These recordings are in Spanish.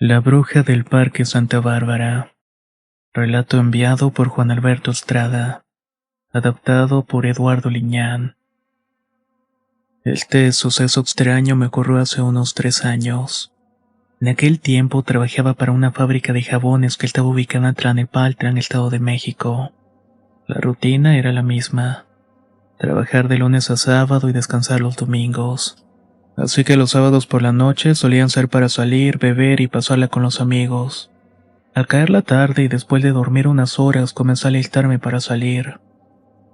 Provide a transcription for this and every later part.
La bruja del Parque Santa Bárbara. Relato enviado por Juan Alberto Estrada. Adaptado por Eduardo Liñán. Este suceso extraño me ocurrió hace unos 3 años. En aquel tiempo trabajaba para una fábrica de jabones que estaba ubicada en Tlalnepantla, en el Estado de México. La rutina era la misma: trabajar de lunes a sábado y descansar los domingos. Así que los sábados por la noche solían ser para salir, beber y pasarla con los amigos. Al caer la tarde y después de dormir unas horas, comencé a alistarme para salir.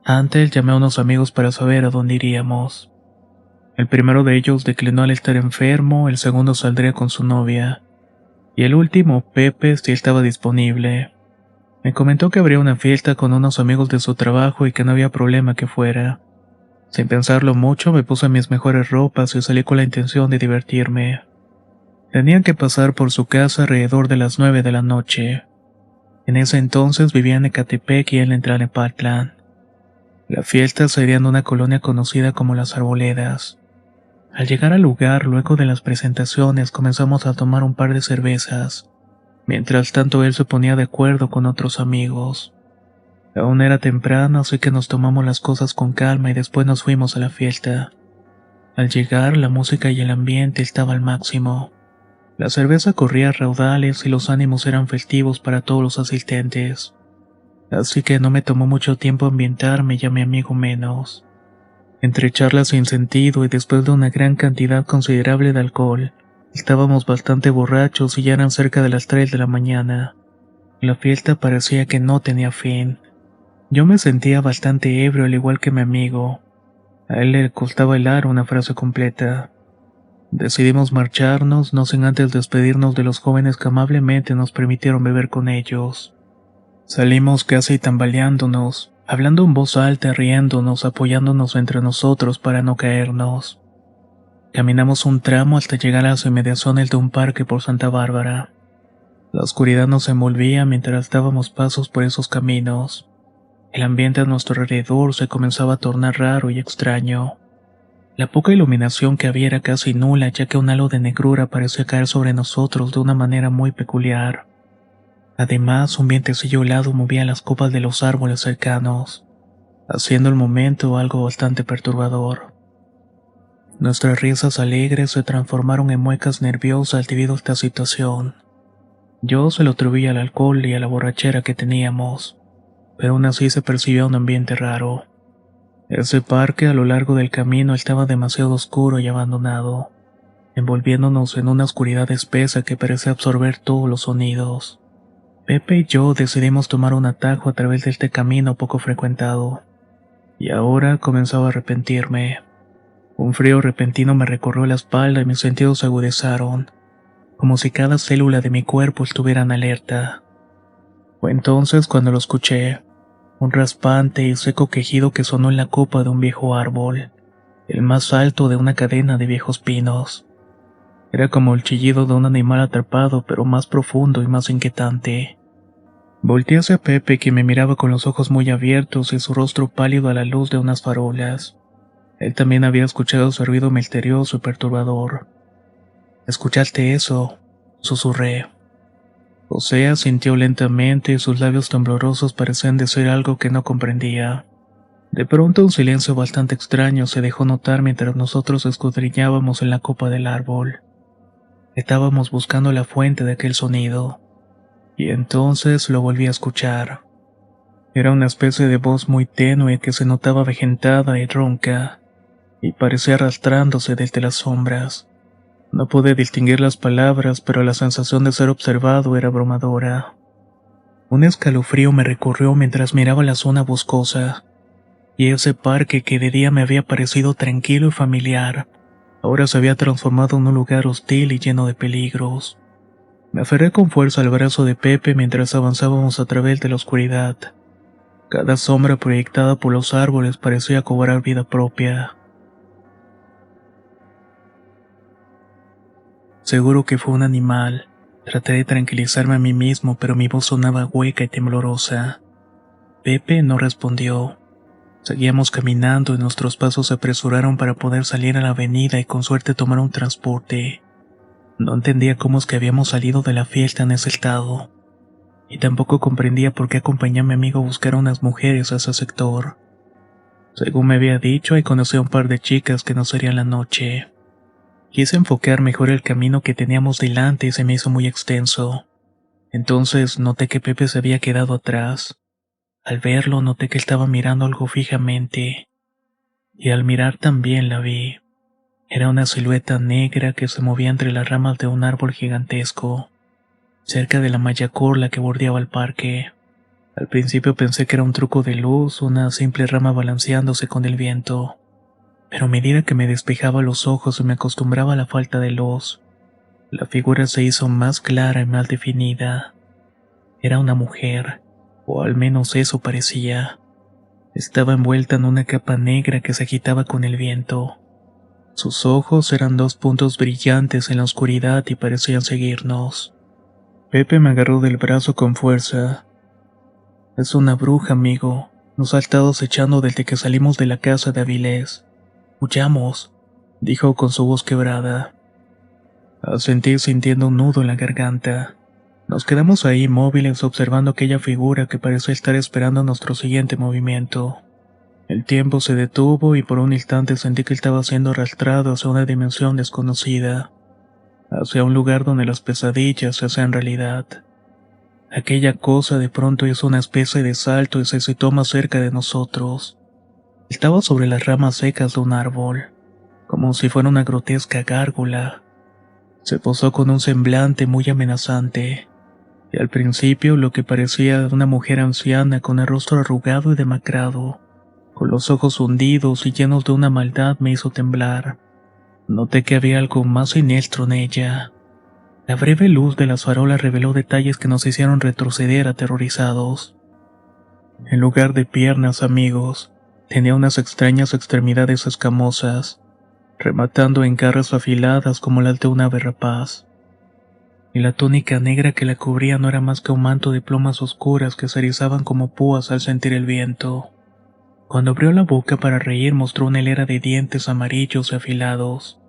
Antes llamé a unos amigos para saber a dónde iríamos. El primero de ellos declinó al estar enfermo, el segundo saldría con su novia, y el último, Pepe, sí estaba disponible. Me comentó que habría una fiesta con unos amigos de su trabajo y que no había problema que fuera. Sin pensarlo mucho, me puse mis mejores ropas y salí con la intención de divertirme. Tenían que pasar por su casa alrededor de las 9 de la noche. En ese entonces vivía en Ecatepec y él en Tlalnepantla. La fiesta sería en una colonia conocida como Las Arboledas. Al llegar al lugar, luego de las presentaciones, comenzamos a tomar un par de cervezas. Mientras tanto, él se ponía de acuerdo con otros amigos. Aún era temprano, así que nos tomamos las cosas con calma y después nos fuimos a la fiesta. Al llegar, la música y el ambiente estaba al máximo. La cerveza corría a raudales y los ánimos eran festivos para todos los asistentes. Así que no me tomó mucho tiempo ambientarme y a mi amigo menos. Entre charlas sin sentido y después de una gran cantidad considerable de alcohol, estábamos bastante borrachos y ya eran cerca de las 3 de la mañana. La fiesta parecía que no tenía fin. Yo me sentía bastante ebrio al igual que mi amigo. A él le costaba hilar una frase completa. Decidimos marcharnos, no sin antes despedirnos de los jóvenes que amablemente nos permitieron beber con ellos. Salimos casi tambaleándonos, hablando en voz alta, riéndonos, apoyándonos entre nosotros para no caernos. Caminamos un tramo hasta llegar a las inmediaciones de un parque por Santa Bárbara. La oscuridad nos envolvía mientras dábamos pasos por esos caminos. El ambiente a nuestro alrededor se comenzaba a tornar raro y extraño. La poca iluminación que había era casi nula, ya que un halo de negrura parecía caer sobre nosotros de una manera muy peculiar. Además, un vientecillo helado movía las copas de los árboles cercanos, haciendo el momento algo bastante perturbador. Nuestras risas alegres se transformaron en muecas nerviosas debido a esta situación. Yo se lo atribuía al alcohol y a la borrachera que teníamos, pero aún así se percibía un ambiente raro. Ese parque a lo largo del camino estaba demasiado oscuro y abandonado, envolviéndonos en una oscuridad espesa que parecía absorber todos los sonidos. Pepe y yo decidimos tomar un atajo a través de este camino poco frecuentado, y ahora comenzaba a arrepentirme. Un frío repentino me recorrió la espalda y mis sentidos se agudizaron, como si cada célula de mi cuerpo estuviera en alerta. Fue entonces cuando lo escuché, un raspante y seco quejido que sonó en la copa de un viejo árbol, el más alto de una cadena de viejos pinos. Era como el chillido de un animal atrapado, pero más profundo y más inquietante. Volteé hacia Pepe, que me miraba con los ojos muy abiertos y su rostro pálido a la luz de unas farolas. Él también había escuchado su ruido misterioso y perturbador. ¿Escuchaste eso?, susurré. José asintió lentamente y sus labios temblorosos parecían decir algo que no comprendía. De pronto un silencio bastante extraño se dejó notar mientras nosotros escudriñábamos en la copa del árbol. Estábamos buscando la fuente de aquel sonido, y entonces lo volví a escuchar. Era una especie de voz muy tenue que se notaba avejentada y ronca, y parecía arrastrándose desde las sombras. No pude distinguir las palabras, pero la sensación de ser observado era abrumadora. Un escalofrío me recorrió mientras miraba la zona boscosa, y ese parque que de día me había parecido tranquilo y familiar, ahora se había transformado en un lugar hostil y lleno de peligros. Me aferré con fuerza al brazo de Pepe mientras avanzábamos a través de la oscuridad. Cada sombra proyectada por los árboles parecía cobrar vida propia. Seguro que fue un animal. Traté de tranquilizarme a mí mismo, pero mi voz sonaba hueca y temblorosa. Pepe no respondió. Seguíamos caminando y nuestros pasos se apresuraron para poder salir a la avenida y con suerte tomar un transporte. No entendía cómo es que habíamos salido de la fiesta en ese estado, y tampoco comprendía por qué acompañé a mi amigo a buscar a unas mujeres a ese sector. Según me había dicho, ahí conocí a un par de chicas que no serían la noche. Quise enfocar mejor el camino que teníamos delante y se me hizo muy extenso. Entonces noté que Pepe se había quedado atrás. Al verlo noté que estaba mirando algo fijamente, y al mirar también la vi. Era una silueta negra que se movía entre las ramas de un árbol gigantesco, cerca de la malla corla que bordeaba el parque. Al principio pensé que era un truco de luz, una simple rama balanceándose con el viento, pero a medida que me despejaba los ojos y me acostumbraba a la falta de luz, la figura se hizo más clara y más definida. Era una mujer, o al menos eso parecía. Estaba envuelta en una capa negra que se agitaba con el viento. Sus ojos eran dos puntos brillantes en la oscuridad y parecían seguirnos. Pepe me agarró del brazo con fuerza. Es una bruja, amigo. Nos ha estado acechando desde que salimos de la casa de Avilés. Huyamos, dijo con su voz quebrada. Asentí sintiendo un nudo en la garganta. Nos quedamos ahí inmóviles observando aquella figura que parecía estar esperando nuestro siguiente movimiento. El tiempo se detuvo y por un instante sentí que estaba siendo arrastrado hacia una dimensión desconocida, hacia un lugar donde las pesadillas se hacían realidad. Aquella cosa de pronto hizo una especie de salto y se situó más cerca de nosotros. Estaba sobre las ramas secas de un árbol, como si fuera una grotesca gárgola. Se posó con un semblante muy amenazante, y al principio lo que parecía una mujer anciana con el rostro arrugado y demacrado, con los ojos hundidos y llenos de una maldad, me hizo temblar. Noté que había algo más siniestro en ella. La breve luz de las farolas reveló detalles que nos hicieron retroceder aterrorizados. En lugar de piernas, amigos, tenía unas extrañas extremidades escamosas, rematando en garras afiladas como las de un ave rapaz. Y la túnica negra que la cubría no era más que un manto de plumas oscuras que se erizaban como púas al sentir el viento. Cuando abrió la boca para reír mostró una hilera de dientes amarillos y afilados.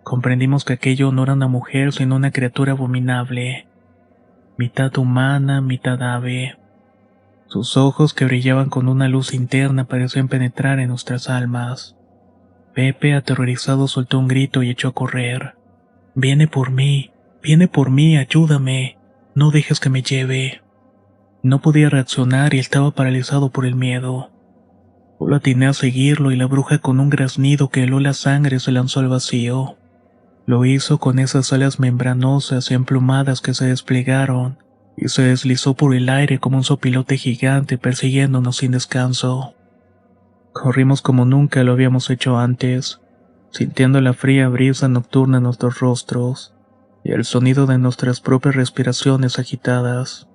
Comprendimos que aquello no era una mujer sino una criatura abominable, mitad humana, mitad ave. Sus ojos, que brillaban con una luz interna, parecían penetrar en nuestras almas. Pepe, aterrorizado, soltó un grito y echó a correr. Viene por mí, ayúdame, no dejes que me lleve. No podía reaccionar y estaba paralizado por el miedo. Solo atiné a seguirlo y la bruja, con un graznido que heló la sangre, se lanzó al vacío. Lo hizo con esas alas membranosas y emplumadas que se desplegaron y se deslizó por el aire como un sopilote gigante persiguiéndonos sin descanso. Corrimos como nunca lo habíamos hecho antes, sintiendo la fría brisa nocturna en nuestros rostros y el sonido de nuestras propias respiraciones agitadas.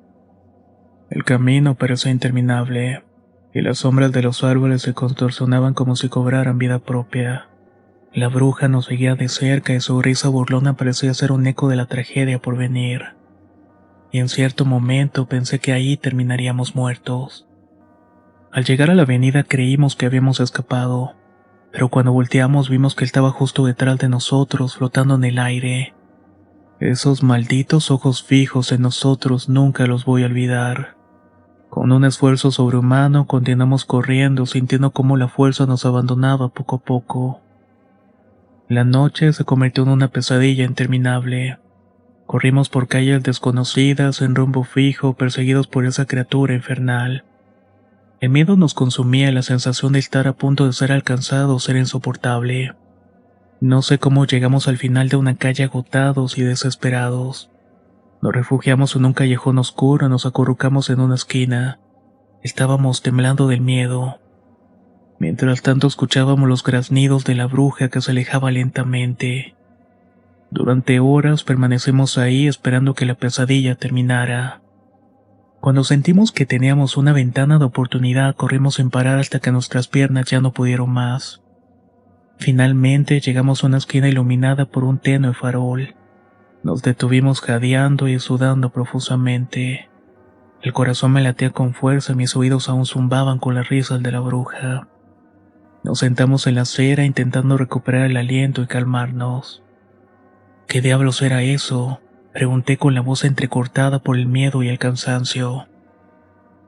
El camino parecía interminable, y las sombras de los árboles se contorsionaban como si cobraran vida propia. La bruja nos seguía de cerca y su risa burlona parecía ser un eco de la tragedia por venir. Y en cierto momento pensé que ahí terminaríamos muertos. Al llegar a la avenida creímos que habíamos escapado, pero cuando volteamos vimos que él estaba justo detrás de nosotros, flotando en el aire. Esos malditos ojos fijos en nosotros nunca los voy a olvidar. Con un esfuerzo sobrehumano continuamos corriendo, sintiendo cómo la fuerza nos abandonaba poco a poco. La noche se convirtió en una pesadilla interminable. Corrimos por calles desconocidas en rumbo fijo, perseguidos por esa criatura infernal. El miedo nos consumía y la sensación de estar a punto de ser alcanzados era insoportable. No sé cómo llegamos al final de una calle agotados y desesperados. Nos refugiamos en un callejón oscuro y nos acurrucamos en una esquina. Estábamos temblando del miedo. Mientras tanto escuchábamos los graznidos de la bruja que se alejaba lentamente. Durante horas permanecemos ahí esperando que la pesadilla terminara. Cuando sentimos que teníamos una ventana de oportunidad, corrimos sin parar hasta que nuestras piernas ya no pudieron más. Finalmente llegamos a una esquina iluminada por un tenue farol. Nos detuvimos jadeando y sudando profusamente. El corazón me latía con fuerza y mis oídos aún zumbaban con las risas de la bruja. Nos sentamos en la acera intentando recuperar el aliento y calmarnos. ¿Qué diablos era eso?, pregunté con la voz entrecortada por el miedo y el cansancio.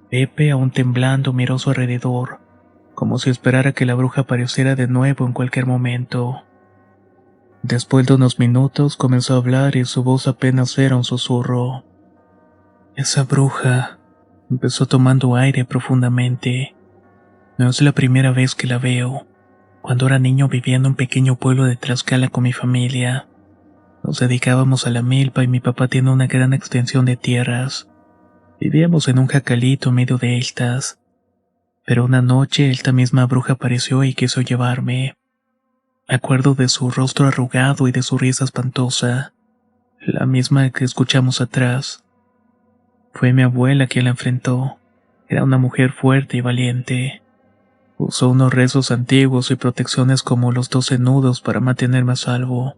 Pepe, aún temblando, miró a su alrededor, como si esperara que la bruja apareciera de nuevo en cualquier momento. Después de unos minutos comenzó a hablar y su voz apenas era un susurro. Esa bruja, empezó tomando aire profundamente. No es la primera vez que la veo. Cuando era niño vivía en un pequeño pueblo de Tlaxcala con mi familia. Nos dedicábamos a la milpa y mi papá tiene una gran extensión de tierras. Vivíamos en un jacalito en medio de estas. Pero una noche esta misma bruja apareció y quiso llevarme. Me acuerdo de su rostro arrugado y de su risa espantosa, la misma que escuchamos atrás. Fue mi abuela quien la enfrentó. Era una mujer fuerte y valiente. Usó unos rezos antiguos y protecciones como los 12 nudos para mantenerme a salvo.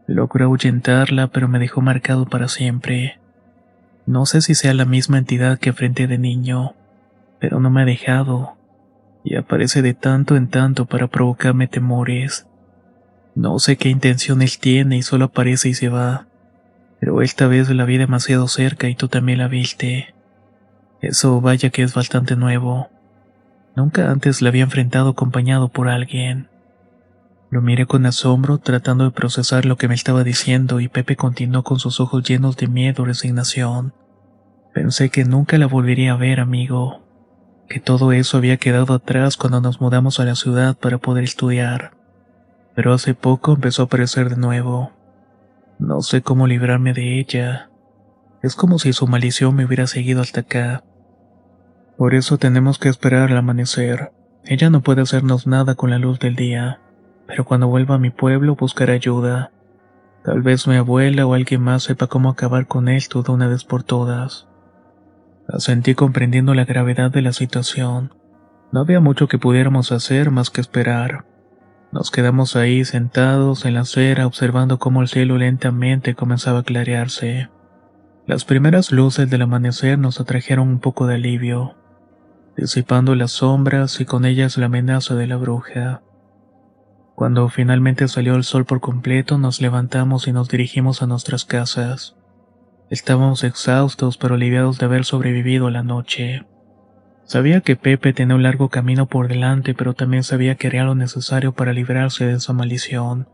Logré ahuyentarla, pero me dejó marcado para siempre. No sé si sea la misma entidad que enfrenté de niño, pero no me ha dejado, y aparece de tanto en tanto para provocarme temores. No sé qué intenciones tiene y solo aparece y se va, pero esta vez la vi demasiado cerca y tú también la viste. Eso vaya que es bastante nuevo. Nunca antes la había enfrentado acompañado por alguien. Lo miré con asombro, tratando de procesar lo que me estaba diciendo, y Pepe continuó con sus ojos llenos de miedo y resignación. Pensé que nunca la volvería a ver, amigo, que todo eso había quedado atrás cuando nos mudamos a la ciudad para poder estudiar. Pero hace poco empezó a aparecer de nuevo. No sé cómo librarme de ella. Es como si su maldición me hubiera seguido hasta acá. Por eso tenemos que esperar al amanecer. Ella no puede hacernos nada con la luz del día, pero cuando vuelva a mi pueblo buscaré ayuda. Tal vez mi abuela o alguien más sepa cómo acabar con esto de una vez por todas. Asentí comprendiendo la gravedad de la situación. No había mucho que pudiéramos hacer más que esperar. Nos quedamos ahí sentados en la acera observando cómo el cielo lentamente comenzaba a clarearse. Las primeras luces del amanecer nos atrajeron un poco de alivio, disipando las sombras y con ellas la amenaza de la bruja. Cuando finalmente salió el sol por completo, nos levantamos y nos dirigimos a nuestras casas. Estábamos exhaustos pero aliviados de haber sobrevivido a la noche. Sabía que Pepe tenía un largo camino por delante, pero también sabía que haría lo necesario para librarse de esa maldición.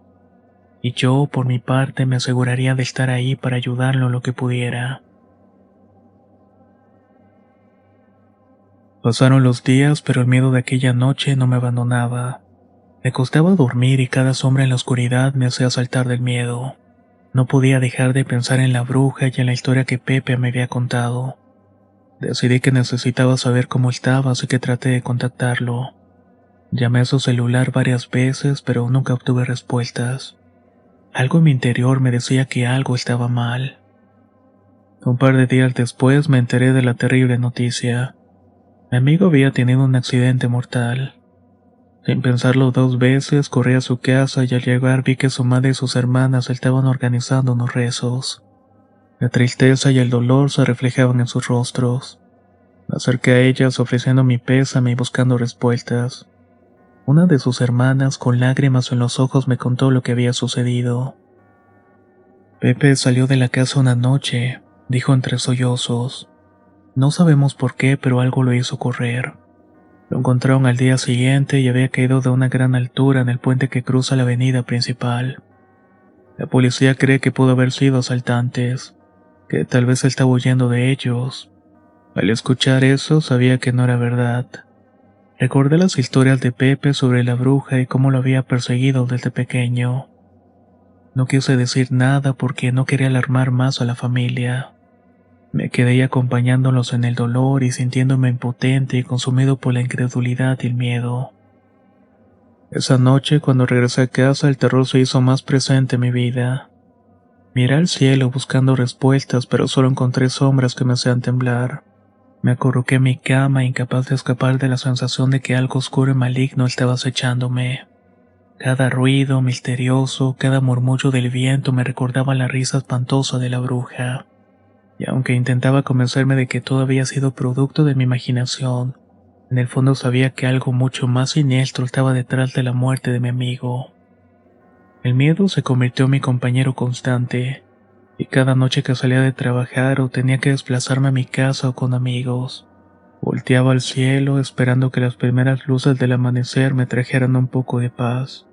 Y yo, por mi parte, me aseguraría de estar ahí para ayudarlo en lo que pudiera. Pasaron los días, pero el miedo de aquella noche no me abandonaba. Me costaba dormir y cada sombra en la oscuridad me hacía saltar del miedo. No podía dejar de pensar en la bruja y en la historia que Pepe me había contado. Decidí que necesitaba saber cómo estaba, así que traté de contactarlo. Llamé a su celular varias veces, pero nunca obtuve respuestas. Algo en mi interior me decía que algo estaba mal. Un par de días después me enteré de la terrible noticia. Mi amigo había tenido un accidente mortal. Sin pensarlo dos veces, corrí a su casa y al llegar vi que su madre y sus hermanas estaban organizando unos rezos. La tristeza y el dolor se reflejaban en sus rostros. Me acerqué a ellas ofreciendo mi pésame y buscando respuestas. Una de sus hermanas, con lágrimas en los ojos, me contó lo que había sucedido. Pepe salió de la casa una noche, dijo entre sollozos. No sabemos por qué, pero algo lo hizo correr. Lo encontraron al día siguiente y había caído de una gran altura en el puente que cruza la avenida principal. La policía cree que pudo haber sido asaltantes, que tal vez estaba huyendo de ellos. Al escuchar eso sabía que no era verdad. Recordé las historias de Pepe sobre la bruja y cómo lo había perseguido desde pequeño. No quise decir nada porque no quería alarmar más a la familia. Me quedé ahí acompañándolos en el dolor y sintiéndome impotente y consumido por la incredulidad y el miedo. Esa noche, cuando regresé a casa, el terror se hizo más presente en mi vida. Miré al cielo buscando respuestas, pero solo encontré sombras que me hacían temblar. Me acurruqué en mi cama, incapaz de escapar de la sensación de que algo oscuro y maligno estaba acechándome. Cada ruido misterioso, cada murmullo del viento me recordaba la risa espantosa de la bruja. Y aunque intentaba convencerme de que todo había sido producto de mi imaginación, en el fondo sabía que algo mucho más siniestro estaba detrás de la muerte de mi amigo. El miedo se convirtió en mi compañero constante, y cada noche que salía de trabajar o tenía que desplazarme a mi casa o con amigos, volteaba al cielo esperando que las primeras luces del amanecer me trajeran un poco de paz.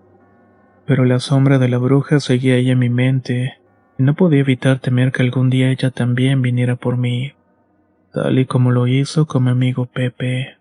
Pero la sombra de la bruja seguía ahí en mi mente, y no podía evitar temer que algún día ella también viniera por mí, tal y como lo hizo con mi amigo Pepe.